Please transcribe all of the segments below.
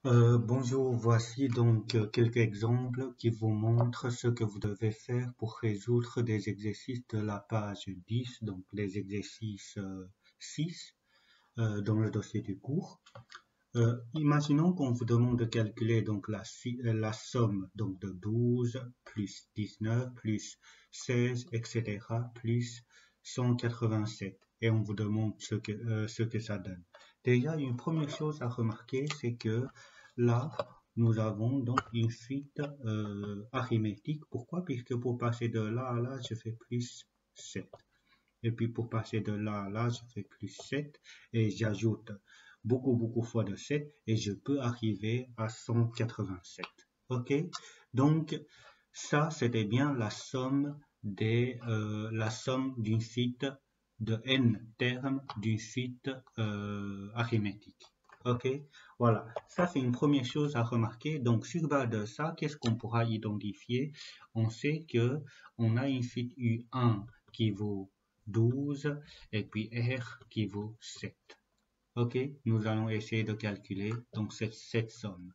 Bonjour, voici donc quelques exemples qui vous montrent ce que vous devez faire pour résoudre des exercices de la page 10, donc les exercices 6 dans le dossier du cours. Imaginons qu'on vous demande de calculer donc la somme donc de 12 plus 19 plus 16, etc. plus 187 et on vous demande ce que ça donne. Déjà, une première chose à remarquer, c'est que là, nous avons donc une suite arithmétique. Pourquoi? Puisque pour passer de là à là, je fais plus 7. Et puis pour passer de là à là, je fais plus 7 et j'ajoute beaucoup fois de 7 et je peux arriver à 187. OK? Donc, ça, c'était bien la somme d'une suite de n termes d'une suite arithmétique. OK? Voilà. Ça, c'est une première chose à remarquer. Donc, sur base de ça, qu'est-ce qu'on pourra identifier? On sait que on a une suite U1 qui vaut 12 et puis R qui vaut 7. OK? Nous allons essayer de calculer donc cette somme.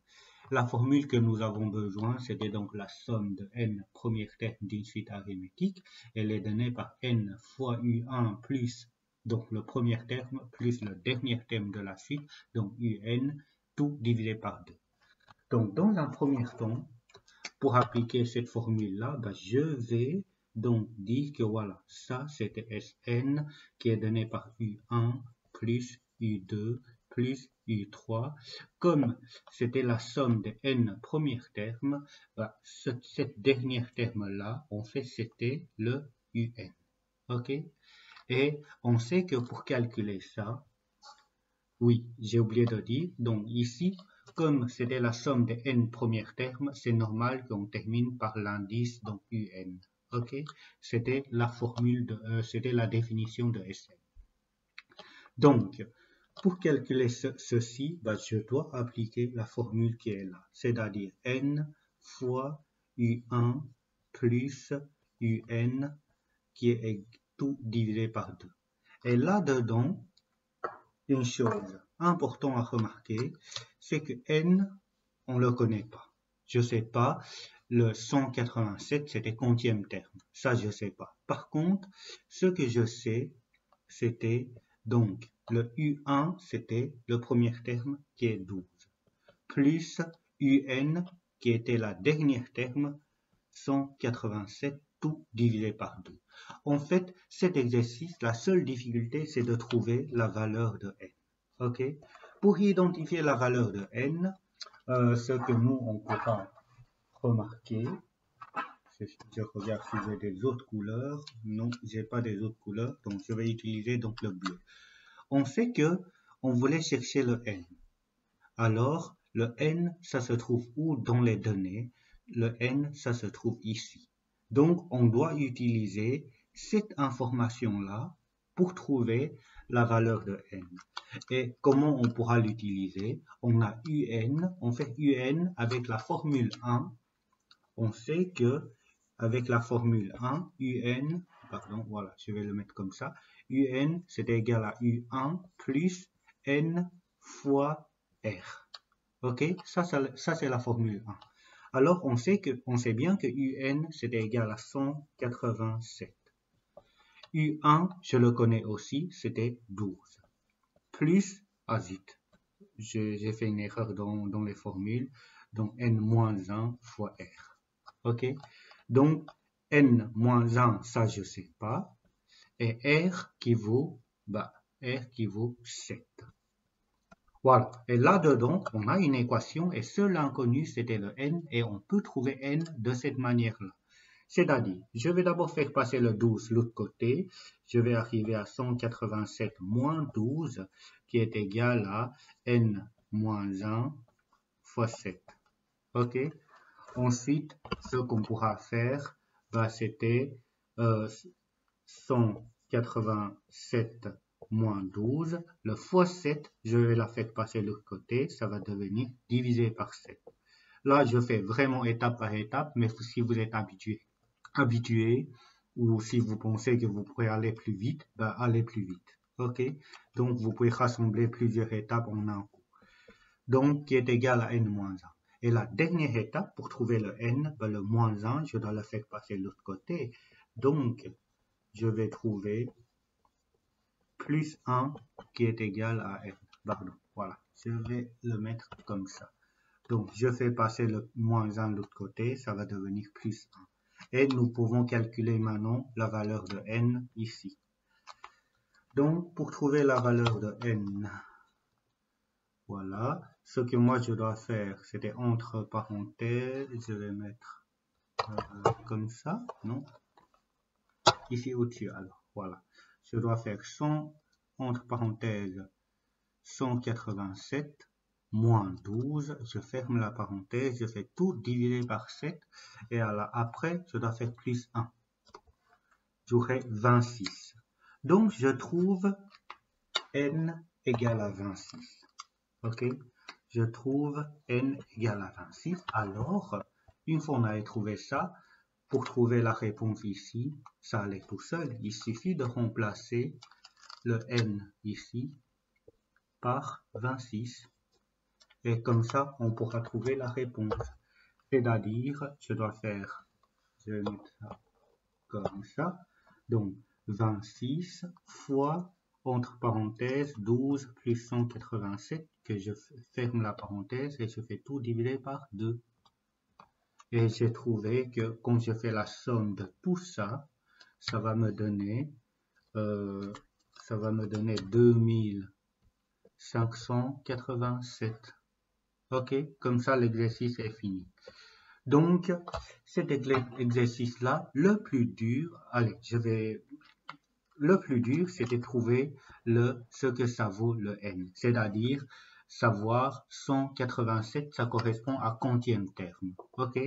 La formule que nous avons besoin, c'était donc la somme de n première terme d'une suite arithmétique. Elle est donnée par n fois U1 plus donc le premier terme plus le dernier terme de la suite, donc UN, tout divisé par 2. Donc dans un premier temps, pour appliquer cette formule-là, je vais donc dire que voilà, ça c'était Sn qui est donné par U1 plus U2 plus U3. Comme c'était la somme de n premiers termes, cette dernière terme-là, en fait, c'était le UN. OK? Et on sait que pour calculer ça, oui, j'ai oublié de dire, donc ici, comme c'était la somme des n premiers termes, c'est normal qu'on termine par l'indice, donc UN. OK? C'était la formule c'était la définition de Sn. Donc, pour calculer ceci, je dois appliquer la formule qui est là, c'est-à-dire n fois U1 plus UN qui est tout divisé par 2. Et là-dedans, une chose importante à remarquer, c'est que n, on ne le connaît pas. Je ne sais pas, le 187, c'était quantième terme. Ça, je ne sais pas. Par contre, ce que je sais, c'était donc le U1, c'était le premier terme qui est 12, plus UN, qui était la dernière terme, 187, tout divisé par 2. En fait, cet exercice, la seule difficulté, c'est de trouver la valeur de n. OK? Pour identifier la valeur de n, ce que nous, on pourra remarquer, je regarde si j'ai des autres couleurs. Non, j'ai pas des autres couleurs, donc je vais utiliser donc le bleu. On sait que on voulait chercher le n. Alors, le n, ça se trouve où dans les données? Le n, ça se trouve ici. Donc, on doit utiliser cette information-là pour trouver la valeur de n. Et comment on pourra l'utiliser? On a un, on fait un avec la formule 1. On sait que avec la formule 1, un, pardon, voilà, je vais le mettre comme ça. Un, c'est égal à U1 plus n fois R. OK? Ça c'est la formule 1. Alors, on sait bien que UN, c'est égal à 187. U1, je le connais aussi, c'était 12. Plus, zut, j'ai fait une erreur dans les formules. Donc, n-1 fois R. OK? Donc, n-1, ça, je ne sais pas. Et R qui vaut 7. Voilà. Et là-dedans, on a une équation et seul l'inconnu, c'était le n, et on peut trouver n de cette manière-là. C'est-à-dire, je vais d'abord faire passer le 12 de l'autre côté. Je vais arriver à 187 moins 12, qui est égal à n moins 1 fois 7. OK? Ensuite, ce qu'on pourra faire, c'était 187 moins 12, le fois 7, je vais la faire passer de l'autre côté, ça va devenir divisé par 7. Là, je fais vraiment étape par étape, mais si vous êtes habitué ou si vous pensez que vous pourrez aller plus vite, allez plus vite. OK? Donc, vous pouvez rassembler plusieurs étapes en un coup. donc qui est égal à n moins 1. Et la dernière étape, pour trouver le n, ben, le moins 1, je dois le faire passer de l'autre côté. Donc, je vais trouver plus 1 qui est égal à n. Pardon, voilà, je vais le mettre comme ça. Donc, je fais passer le moins 1 de l'autre côté, ça va devenir plus 1. Et nous pouvons calculer maintenant la valeur de n ici. Donc, pour trouver la valeur de n, voilà, ce que moi je dois faire, c'était entre parenthèses, je vais mettre comme ça, non? Ici au-dessus, alors, voilà. Je dois faire 100, entre parenthèses, 187, moins 12, je ferme la parenthèse, je fais tout divisé par 7, et après, je dois faire plus 1. J'aurai 26. Donc, je trouve n égale à 26. Ok? Je trouve n égale à 26. Alors, une fois on a trouvé ça, pour trouver la réponse ici, ça allait tout seul. Il suffit de remplacer le n ici par 26. Et comme ça, on pourra trouver la réponse. C'est-à-dire, je vais mettre ça comme ça. Donc, 26 fois, entre parenthèses, 12 plus 187, que je ferme la parenthèse et je fais tout diviser par 2. Et j'ai trouvé que quand je fais la somme de tout ça, ça va me donner 2587. Ok, comme ça l'exercice est fini. Donc, cet exercice-là, le plus dur, c'est de trouver ce que ça vaut le n, c'est-à-dire savoir 187, ça correspond à quantième terme. Ok,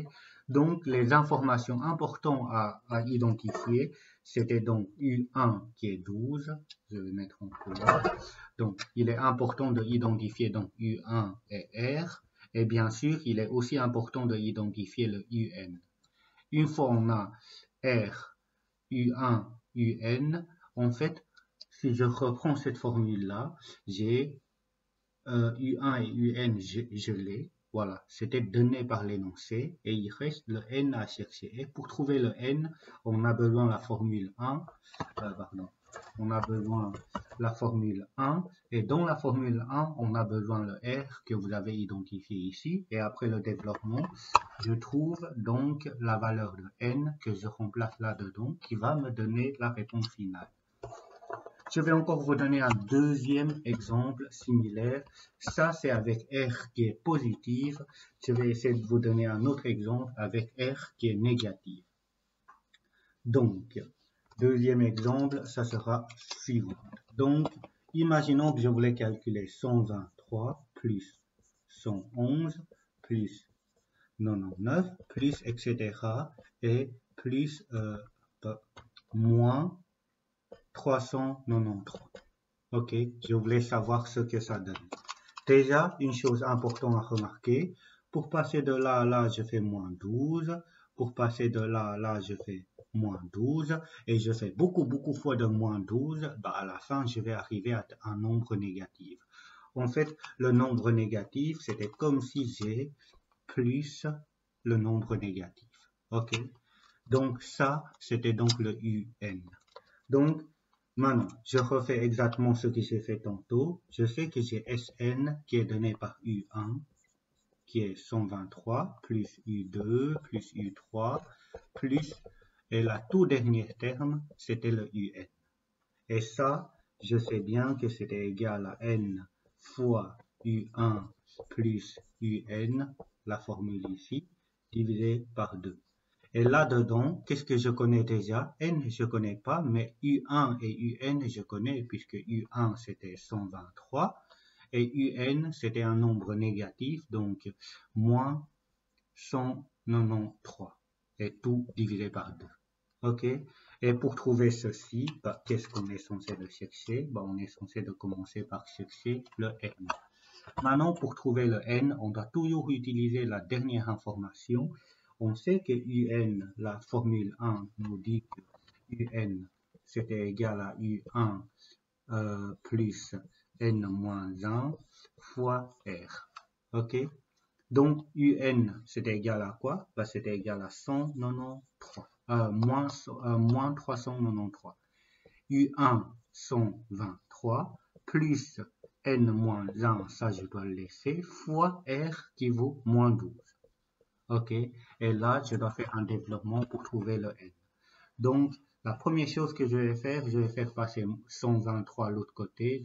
donc les informations importantes à identifier, c'était donc U1 qui est 12, je vais mettre en couleur. Donc, il est important de identifier donc U1 et R. Et bien sûr, il est aussi important de identifier le UN. Une fois on a R, U1, UN, en fait, si je reprends cette formule-là, j'ai U1 et UN, je l'ai. Voilà, c'était donné par l'énoncé et il reste le n à chercher. Et pour trouver le n, on a besoin de la formule 1. On a besoin de la formule 1 et dans la formule 1, on a besoin de R que vous avez identifié ici et après le développement, je trouve donc la valeur de n que je remplace là-dedans qui va me donner la réponse finale. Je vais encore vous donner un deuxième exemple similaire. Ça, c'est avec R qui est positive. Je vais essayer de vous donner un autre exemple avec R qui est négative. Donc, deuxième exemple, ça sera suivant. Donc, imaginons que je voulais calculer 123 plus 111 plus 99 plus etc. et plus moins 393. Ok, je voulais savoir ce que ça donne. Déjà, une chose importante à remarquer, pour passer de là à là, je fais moins 12. Pour passer de là à là, je fais moins 12. Et je fais beaucoup fois de moins 12. Bah, à la fin, je vais arriver à un nombre négatif. En fait, le nombre négatif, c'était comme si j'ai plus le nombre négatif. Ok, donc ça, c'était donc le UN. Donc, maintenant, je refais exactement ce que j'ai fait tantôt. Je sais que j'ai Sn qui est donné par U1, qui est 123, plus U2, plus U3, plus, et la tout dernier terme, c'était le UN. Et ça, je sais bien que c'était égal à N fois U1 plus UN, la formule ici, divisé par 2. Et là-dedans, qu'est-ce que je connais déjà? N, je connais pas, mais U1 et UN, je connais, puisque U1, c'était 123, et UN, c'était un nombre négatif, donc moins 193, et tout divisé par 2. Ok? Et pour trouver ceci, bah, qu'est-ce qu'on est censé de chercher? Bah, on est censé de commencer par chercher le N. Maintenant, pour trouver le N, on doit toujours utiliser la dernière information. On sait que UN, la formule 1 nous dit que UN c'était égal à U1 plus N moins 1 fois R. Ok? Donc, UN, c'était égal à quoi? Bah, c'était égal à 193, moins 393. U1, 123, plus N moins 1, ça je dois le laisser, fois R qui vaut moins 12. Ok? Et là, je dois faire un développement pour trouver le N. Donc, la première chose que je vais faire passer 123 à l'autre côté.